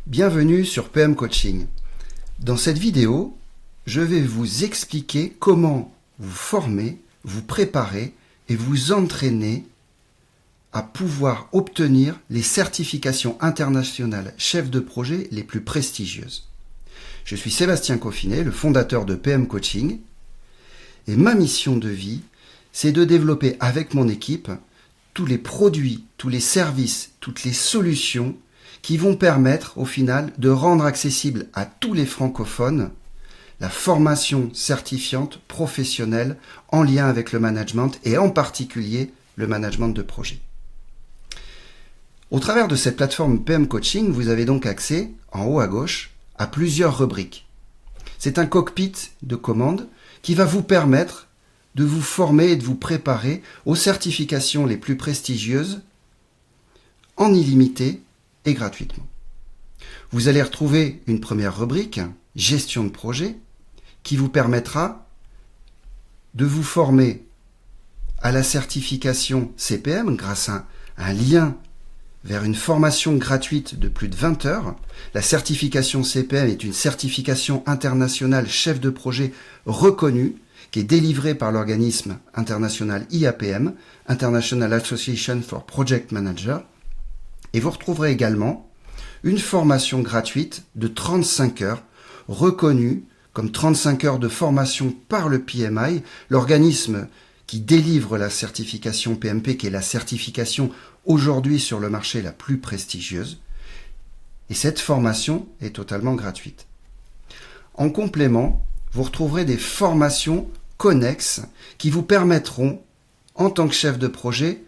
Bienvenue sur PM Coaching. Dans cette vidéo, je vais vous expliquer comment vous former, vous préparer et vous entraîner à pouvoir obtenir les certifications internationales chef de projet les plus prestigieuses. Je suis Sébastien Coffinet, le fondateur de PM Coaching, et ma mission de vie, c'est de développer avec mon équipe tous les produits, tous les services, toutes les solutions qui vont permettre au final de rendre accessible à tous les francophones la formation certifiante professionnelle en lien avec le management et en particulier le management de projet. Au travers de cette plateforme PM Coaching, vous avez donc accès, en haut à gauche, à plusieurs rubriques. C'est un cockpit de commandes qui va vous permettre de vous former et de vous préparer aux certifications les plus prestigieuses en illimité et gratuitement. Vous allez retrouver une première rubrique, gestion de projet, qui vous permettra de vous former à la certification CPM grâce à un lien vers une formation gratuite de plus de 20 heures. La certification CPM est une certification internationale chef de projet reconnue qui est délivrée par l'organisme international IAPM, International Association for Project Managers. Et vous retrouverez également une formation gratuite de 35 heures, reconnue comme 35 heures de formation par le PMI, l'organisme qui délivre la certification PMP, qui est la certification aujourd'hui sur le marché la plus prestigieuse. Et cette formation est totalement gratuite. En complément, vous retrouverez des formations connexes qui vous permettront, en tant que chef de projet,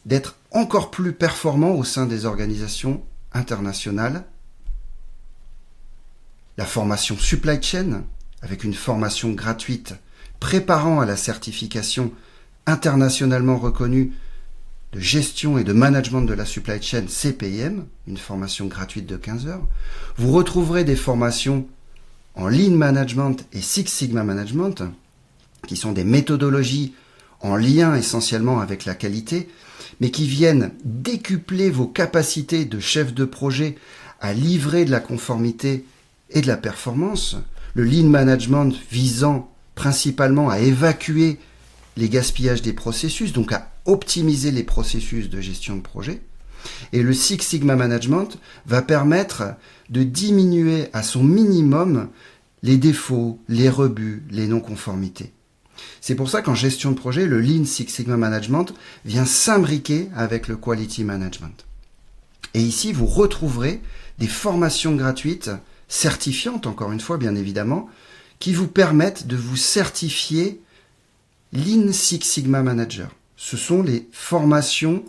d'être encore plus performant au sein des organisations internationales. La formation supply chain, avec une formation gratuite préparant à la certification internationalement reconnue de gestion et de management de la supply chain CPIM, une formation gratuite de 15 heures. Vous retrouverez des formations en Lean Management et Six Sigma Management, qui sont des méthodologies en lien essentiellement avec la qualité, mais qui viennent décupler vos capacités de chef de projet à livrer de la conformité et de la performance. Le Lean Management visant principalement à évacuer les gaspillages des processus, donc à optimiser les processus de gestion de projet. Et le Six Sigma Management va permettre de diminuer à son minimum les défauts, les rebuts, les non-conformités. C'est pour ça qu'en gestion de projet, le Lean Six Sigma Management vient s'imbriquer avec le Quality Management. Et ici, vous retrouverez des formations gratuites, certifiantes, encore une fois, bien évidemment, qui vous permettent de vous certifier Lean Six Sigma Manager. Ce sont les formations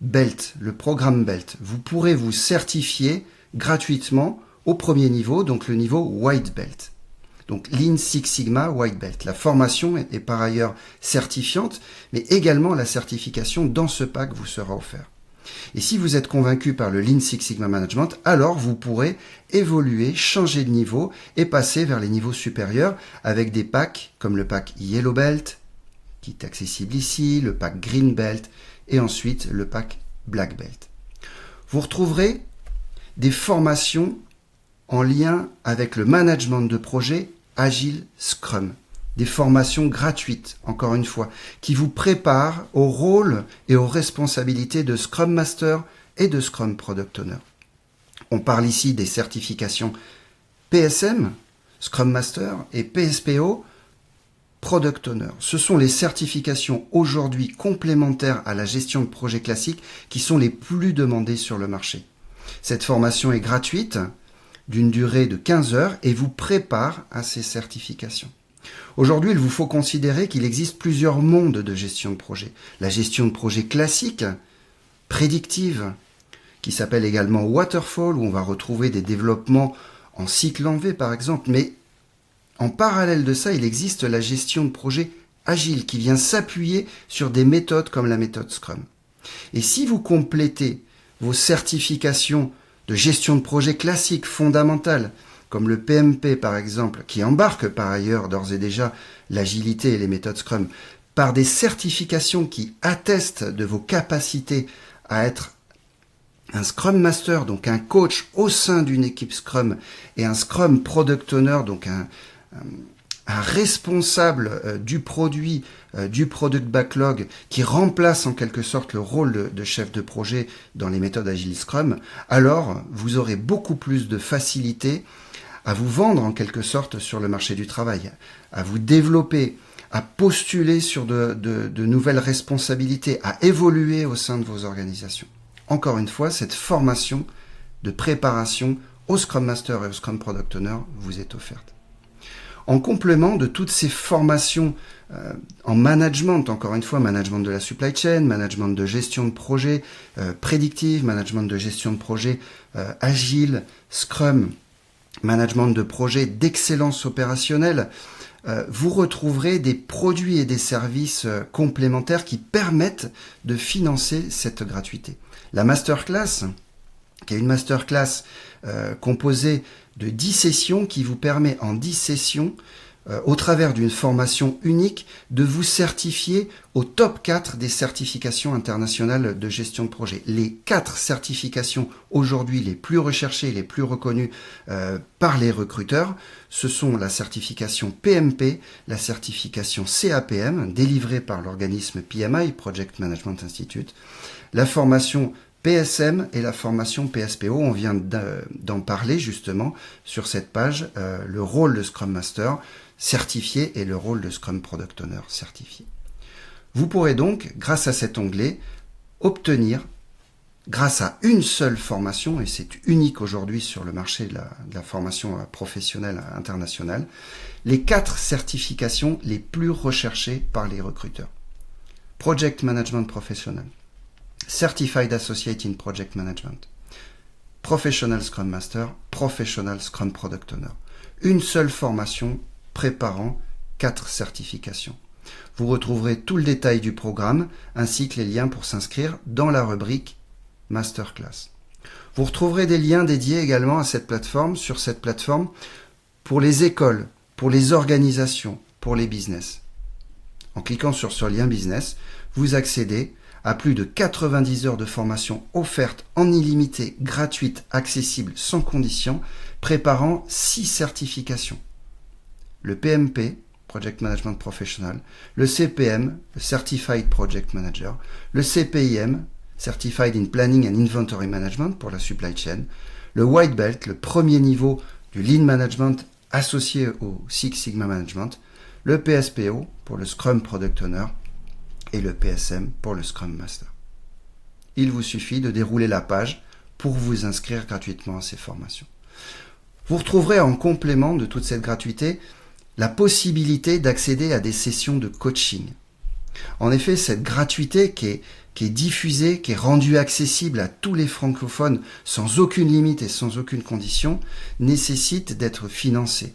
BELT, le programme BELT. Vous pourrez vous certifier gratuitement au premier niveau, donc le niveau White Belt. Donc Lean Six Sigma White Belt. La formation est par ailleurs certifiante, mais également la certification dans ce pack vous sera offert. Et si vous êtes convaincu par le Lean Six Sigma Management, alors vous pourrez évoluer, changer de niveau et passer vers les niveaux supérieurs avec des packs comme le pack Yellow Belt, qui est accessible ici, le pack Green Belt et ensuite le pack Black Belt. Vous retrouverez des formations en lien avec le management de projet Agile Scrum. Des formations gratuites, encore une fois, qui vous préparent au rôle et aux responsabilités de Scrum Master et de Scrum Product Owner. On parle ici des certifications PSM, Scrum Master, et PSPO, Product Owner. Ce sont les certifications aujourd'hui complémentaires à la gestion de projet classique qui sont les plus demandées sur le marché. Cette formation est gratuite, d'une durée de 15 heures et vous prépare à ces certifications. Aujourd'hui, il vous faut considérer qu'il existe plusieurs mondes de gestion de projet. La gestion de projet classique, prédictive, qui s'appelle également Waterfall, où on va retrouver des développements en cycle en V par exemple, mais en parallèle de ça, il existe la gestion de projet agile qui vient s'appuyer sur des méthodes comme la méthode Scrum. Et si vous complétez vos certifications de gestion de projet classique fondamentale, comme le PMP par exemple, qui embarque par ailleurs d'ores et déjà l'agilité et les méthodes Scrum, par des certifications qui attestent de vos capacités à être un Scrum Master, donc un coach au sein d'une équipe Scrum, et un Scrum Product Owner, donc un responsable du produit, du Product Backlog, qui remplace en quelque sorte le rôle de chef de projet dans les méthodes Agile Scrum, alors vous aurez beaucoup plus de facilité à vous vendre en quelque sorte sur le marché du travail, à vous développer, à postuler sur de nouvelles responsabilités, à évoluer au sein de vos organisations. Encore une fois, cette formation de préparation au Scrum Master et au Scrum Product Owner vous est offerte. En complément de toutes ces formations en management, encore une fois, management de la supply chain, management de gestion de projet, prédictive, management de gestion de projet, agile, Scrum, management de projet d'excellence opérationnelle, vous retrouverez des produits et des services complémentaires qui permettent de financer cette gratuité. La masterclass, qui est une masterclass composée de 10 sessions qui vous permet en 10 sessions, au travers d'une formation unique, de vous certifier au top 4 des certifications internationales de gestion de projet. Les 4 certifications aujourd'hui les plus recherchées, les plus reconnues par les recruteurs, ce sont la certification PMP, la certification CAPM, délivrée par l'organisme PMI, Project Management Institute, la formation PSM et la formation PSPO. On vient d'en parler justement sur cette page, le rôle de Scrum Master certifié et le rôle de Scrum Product Owner certifié. Vous pourrez donc, grâce à cet onglet, obtenir, grâce à une seule formation, et c'est unique aujourd'hui sur le marché de la formation professionnelle internationale, les 4 certifications les plus recherchées par les recruteurs. Project Management Professional, Certified Associate in Project Management, Professional Scrum Master, Professional Scrum Product Owner. Une seule formation préparant 4 certifications. Vous retrouverez tout le détail du programme ainsi que les liens pour s'inscrire dans la rubrique Masterclass. Vous retrouverez des liens dédiés également à cette plateforme, sur cette plateforme, pour les écoles, pour les organisations, pour les business. En cliquant sur ce lien business, vous accédez à plus de 90 heures de formation offertes en illimité, gratuite, accessible, sans condition, préparant 6 certifications. Le PMP, Project Management Professional, le CPM, le Certified Project Manager, le CPIM, Certified in Planning and Inventory Management pour la supply chain, le White Belt, le premier niveau du Lean Management associé au Six Sigma Management, le PSPO pour le Scrum Product Owner et le PSM pour le Scrum Master. Il vous suffit de dérouler la page pour vous inscrire gratuitement à ces formations. Vous retrouverez en complément de toute cette gratuité la possibilité d'accéder à des sessions de coaching. En effet, cette gratuité qui est diffusée, qui est rendue accessible à tous les francophones sans aucune limite et sans aucune condition, nécessite d'être financée.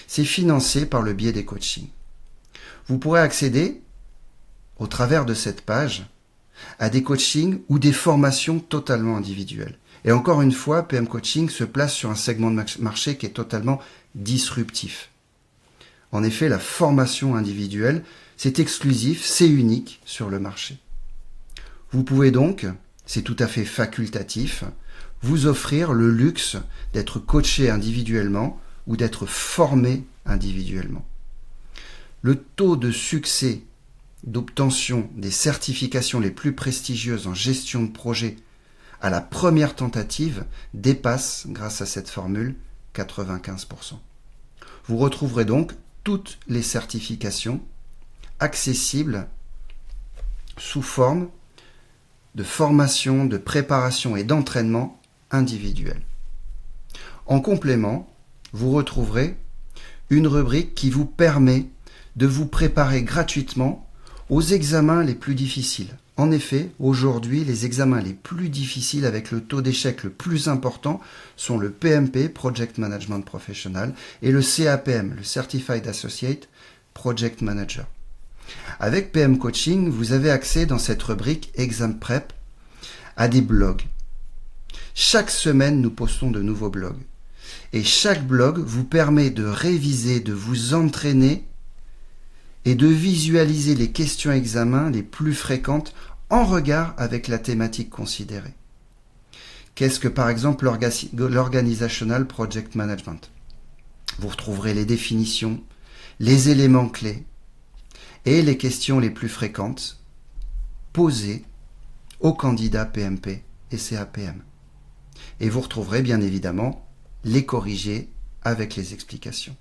C'est financé par le biais des coachings. Vous pourrez accéder, au travers de cette page, à des coachings ou des formations totalement individuelles. Et encore une fois, PM Coaching se place sur un segment de marché qui est totalement disruptif. En effet, la formation individuelle, c'est exclusif, c'est unique sur le marché. Vous pouvez donc, c'est tout à fait facultatif, vous offrir le luxe d'être coaché individuellement ou d'être formé individuellement. Le taux de succès d'obtention des certifications les plus prestigieuses en gestion de projet à la première tentative dépasse, grâce à cette formule, 95%. Vous retrouverez donc toutes les certifications accessibles sous forme de formation, de préparation et d'entraînement individuel. En complément, vous retrouverez une rubrique qui vous permet de vous préparer gratuitement aux examens les plus difficiles. En effet, aujourd'hui, les examens les plus difficiles avec le taux d'échec le plus important sont le PMP, Project Management Professional, et le CAPM, le Certified Associate Project Manager. Avec PM Coaching, vous avez accès dans cette rubrique Exam Prep à des blogs. Chaque semaine, nous postons de nouveaux blogs. Et chaque blog vous permet de réviser, de vous entraîner et de visualiser les questions examens les plus fréquentes en regard avec la thématique considérée. Qu'est-ce que par exemple l'Organizational Project Management? Vous retrouverez les définitions, les éléments clés et les questions les plus fréquentes posées aux candidats PMP et CAPM. Et vous retrouverez bien évidemment les corrigés avec les explications.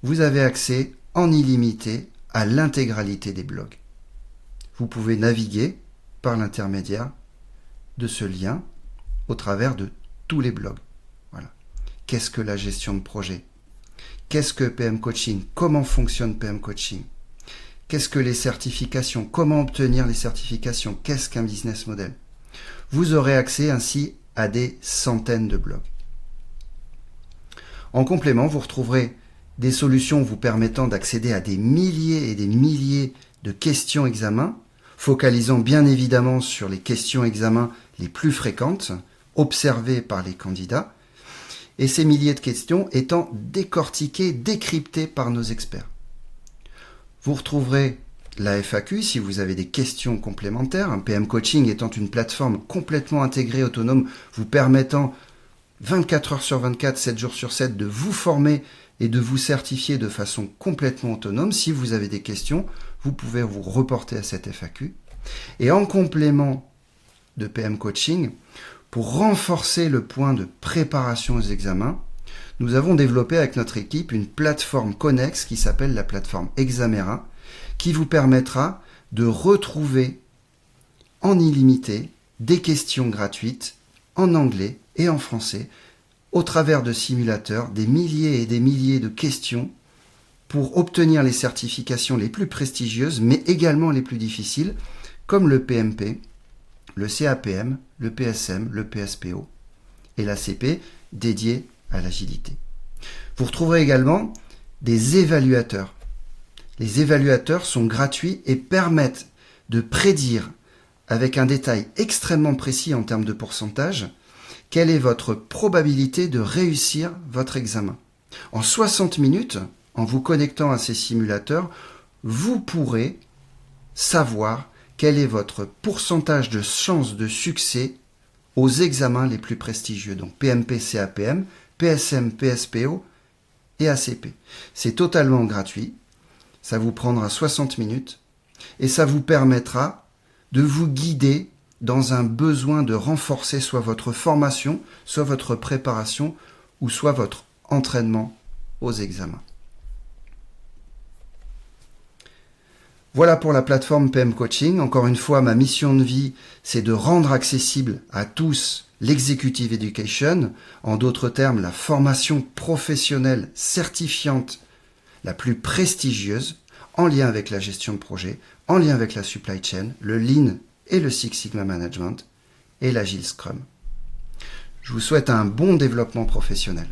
Vous avez accès en illimité à l'intégralité des blogs. Vous pouvez naviguer par l'intermédiaire de ce lien au travers de tous les blogs. Voilà. Qu'est-ce que la gestion de projet? Qu'est-ce que PM Coaching? Comment fonctionne PM Coaching? Qu'est-ce que les certifications? Comment obtenir les certifications? Qu'est-ce qu'un business model? Vous aurez accès ainsi à des centaines de blogs. En complément, vous retrouverez des solutions vous permettant d'accéder à des milliers et des milliers de questions examens, focalisant bien évidemment sur les questions examens les plus fréquentes, observées par les candidats, et ces milliers de questions étant décortiquées, décryptées par nos experts. Vous retrouverez la FAQ si vous avez des questions complémentaires, un PM Coaching étant une plateforme complètement intégrée, autonome, vous permettant 24 heures sur 24, 7 jours sur 7 de vous former et de vous certifier de façon complètement autonome. Si vous avez des questions, vous pouvez vous reporter à cette FAQ. Et en complément de PM Coaching, pour renforcer le point de préparation aux examens, nous avons développé avec notre équipe une plateforme connexe qui s'appelle la plateforme Examera, qui vous permettra de retrouver en illimité des questions gratuites en anglais et en français au travers de simulateurs, des milliers et des milliers de questions pour obtenir les certifications les plus prestigieuses, mais également les plus difficiles, comme le PMP, le CAPM, le PSM, le PSPO et l'ACP dédié à l'agilité. Vous retrouverez également des évaluateurs. Les évaluateurs sont gratuits et permettent de prédire avec un détail extrêmement précis en termes de pourcentage quelle est votre probabilité de réussir votre examen. En 60 minutes, en vous connectant à ces simulateurs, vous pourrez savoir quel est votre pourcentage de chance de succès aux examens les plus prestigieux, donc PMP, CAPM, PSM, PSPO et ACP. C'est totalement gratuit, ça vous prendra 60 minutes et ça vous permettra de vous guider dans un besoin de renforcer soit votre formation, soit votre préparation ou soit votre entraînement aux examens. Voilà pour la plateforme PM Coaching. Encore une fois, ma mission de vie, c'est de rendre accessible à tous l'executive education, en d'autres termes, la formation professionnelle certifiante la plus prestigieuse, en lien avec la gestion de projet, en lien avec la supply chain, le Lean et le Six Sigma Management et l'Agile Scrum. Je vous souhaite un bon développement professionnel.